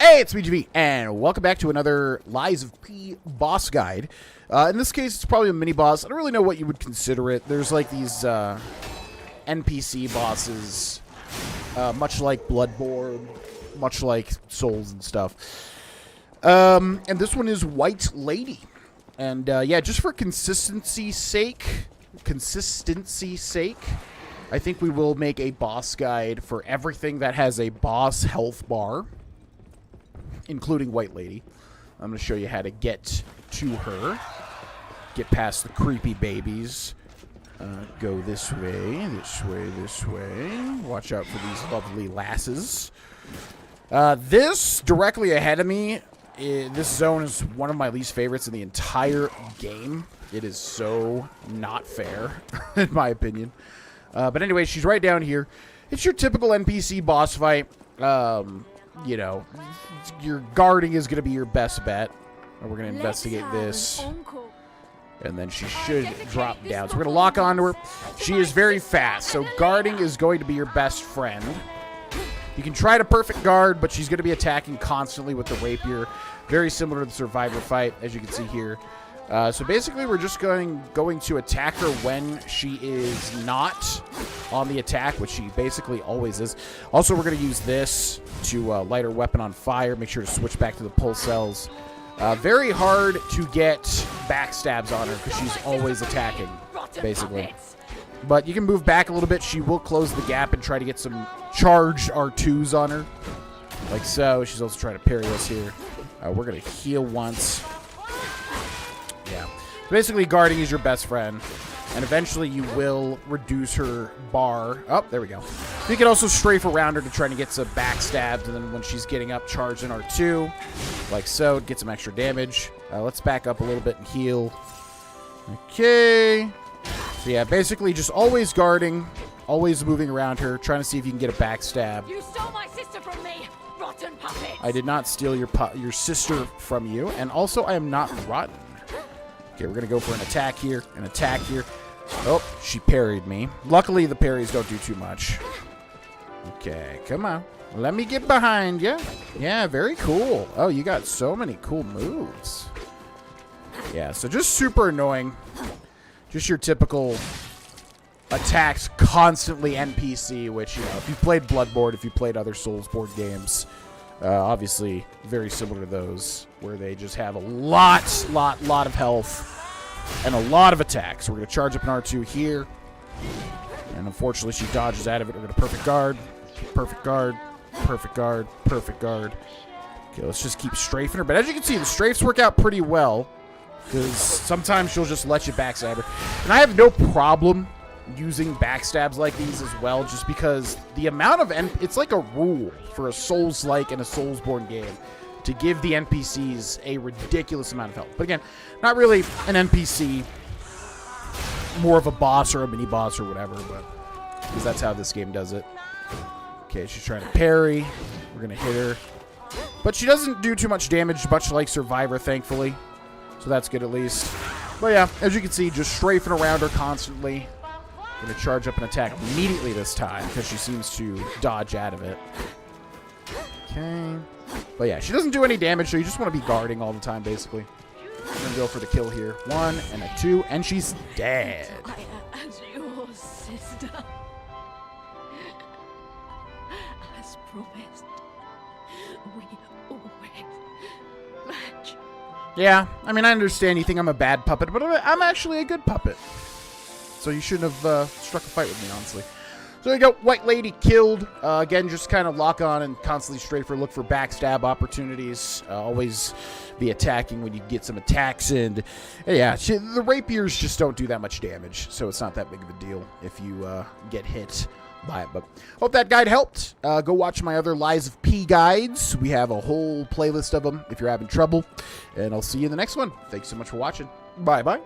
Hey, it's BGB, and welcome back to another Lies of P boss guide. In this case, it's probably a mini-boss. I don't really know what you would consider it. There's like these NPC bosses, much like Bloodborne, much like Souls and stuff. And this one is White Lady. And yeah, just for consistency's sake, I think we will make a boss guide for everything that has a boss health bar, including White Lady. I'm going to show you how to get to her. Get past the creepy babies. Go this way, this way, this way. Watch out for these lovely lasses. This, directly ahead of me, this zone is one of my least favorites in the entire game. It is so not fair, in my opinion. But anyway, she's right down here. It's your typical NPC boss fight. You know, your guarding is going to be your best bet. And we're going to investigate this. And then she should drop down. So we're going to lock onto her. She is very fast, so guarding is going to be your best friend. You can try to perfect guard, but she's going to be attacking constantly with the rapier. Very similar to the survivor fight, as you can see here. So basically, we're just going to attack her when she is not on the attack, which she basically always is. Also, we're going to use this to light her weapon on fire. Make sure to switch back to the pulse cells. Very hard to get backstabs on her because she's always attacking, basically. But you can move back a little bit. She will close the gap and try to get some charged R2s on her, like so. She's also trying to parry us here. We're going to heal once. Yeah. Basically, guarding is your best friend. And eventually, you will reduce her bar. Oh, there we go. You can also strafe around her to try to get some backstabs. And then when she's getting up, charge in R2. Like so. Get some extra damage. Let's back up a little bit and heal. Okay. So yeah, basically just always guarding. Always moving around her. Trying to see if you can get a backstab. You stole my sister from me, rotten puppet. I did not steal your sister from you. And also, I am not rotten. Okay, we're going to go for an attack here. An attack here. Oh, she parried me. Luckily, the parries don't do too much. Okay, come on. Let me get behind you. Yeah, very cool. Oh, you got so many cool moves. Yeah, so just super annoying. Just your typical attacks constantly NPC, which, you know, if you played Bloodborne, if you played other Soulsborne games, obviously very similar to those, where they just have a lot of health and a lot of attacks. So we're going to charge up an R2 here. And unfortunately, she dodges out of it. We're going to perfect guard, perfect guard, perfect guard, perfect guard. Okay, let's just keep strafing her. But as you can see, the strafes work out pretty well, because sometimes she'll just let you backstab her. And I have no problem using backstabs like these as well, just because the amount of it's like a rule for a Souls-like and a Soulsborne game to give the NPCs a ridiculous amount of health. But again, not really an NPC, more of a boss or a mini boss or whatever, but because that's how this game does it. Okay, she's trying to parry. We're gonna hit her, but she doesn't do too much damage, much like Survivor, thankfully, so that's good at least. But yeah, as you can see, just strafing around her constantly. Going to charge up an attack immediately this time because she seems to dodge out of it. Okay. But yeah, she doesn't do any damage, so you just want to be guarding all the time, basically. We're going to go for the kill here. 1 and a 2, and she's dead. I am your sister. As promised, we always match. Yeah, I mean, I understand you think I'm a bad puppet, but I'm actually a good puppet. So you shouldn't have struck a fight with me, honestly. So there you go. White Lady killed. Again, just kind of lock on and constantly strafe her. Look for backstab opportunities. Always be attacking when you get some attacks in. And yeah, the rapiers just don't do that much damage. So it's not that big of a deal if you get hit by it. But hope that guide helped. Go watch my other Lies of P guides. We have a whole playlist of them if you're having trouble. And I'll see you in the next one. Thanks so much for watching. Bye-bye.